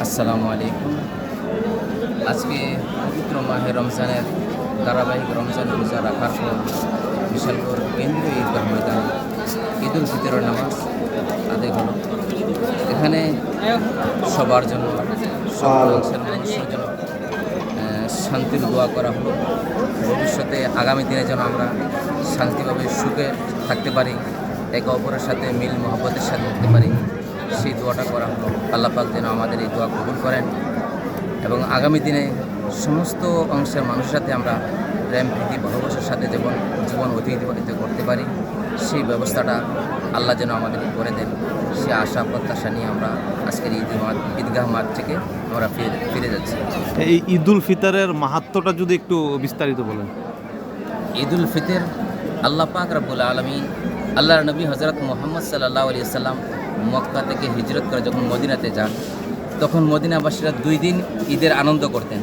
আসসালামু আলাইকুম। আজকে পবিত্র মাহে রমজানের ধারাবাহিক রমজান রোজা রাখার পর বিশালগড় কেন্দ্রীয় ঈদগাহ ময়দানে ঈদ উল ফিতরের নামাজ আদায় হলো। এখানে সবার জন্য সকল অংশের মানুষের জন্য শান্তির দোয়া করা হলো। ভবিষ্যতে আগামী দিনে যেন আমরা শান্তিভাবে সুখে থাকতে পারি, একে অপরের সাথে মিল মহব্বতের সাথে থাকতে পারি, সেই দোয়াটা করা হলো। আল্লাহ পাক যেন আমাদের এই দোয়া কবুল করেন এবং আগামী দিনে সমস্ত অংশের মানুষের সাথে আমরা প্রেম প্রীতি ভালোবাসার সাথে জীবন অতিবাহিত করতে পারি, সেই ব্যবস্থাটা আল্লাহ যেন আমাদের করে দেন, সে আশা প্রত্যাশা নিয়ে আমরা আজকের ঈদগাহ মাঠ থেকে আমরা ফিরে যাচ্ছি। এই ঈদ উল ফিতরের মাহাত্ম্যটা যদি একটু বিস্তারিত বলেন। ঈদ উল ফিতর আল্লাহ পাক রব্বুল আলামিন আল্লাহর নবী হযরত মুহাম্মদ সাল্লাল্লাহু আলাইহি সাল্লাম মক্কা থেকে হিজরত করে যখন মদিনাতে যান, তখন মদিনাবাসীরা 2 দিন ঈদের আনন্দ করতেন।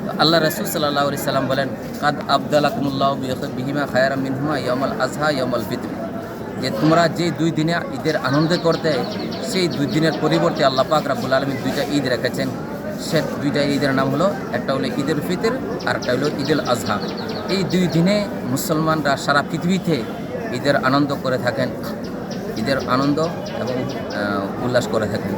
তো আল্লাহ রাসূল সাল্লাল্লাহু আলাইহি সাল্লাম বলেন, কাদ আবদালাকুমুল্লাহু বিহিমা খায়রাম মিনহুমা ইয়াউমাল আযহা ইয়াউমাল ফিতর, যে তোমরা যে 2 দিনে ঈদের আনন্দ করতে, সেই 2 দিনের পরিবর্তে আল্লাহ পাক রব্বুল আলামিন 2টা ঈদ রেখেছেন। সে 2টা ঈদের নাম হলো, একটা হলো ঈদ উল ফিতর আর একটা হলো ঈদ উল আযহা। এই 2 দিনে মুসলমানরা সারা পৃথিবীতে ঈদের আনন্দ করে থাকেন, ঈদের আনন্দ এবং উল্লাস করে থাকেন।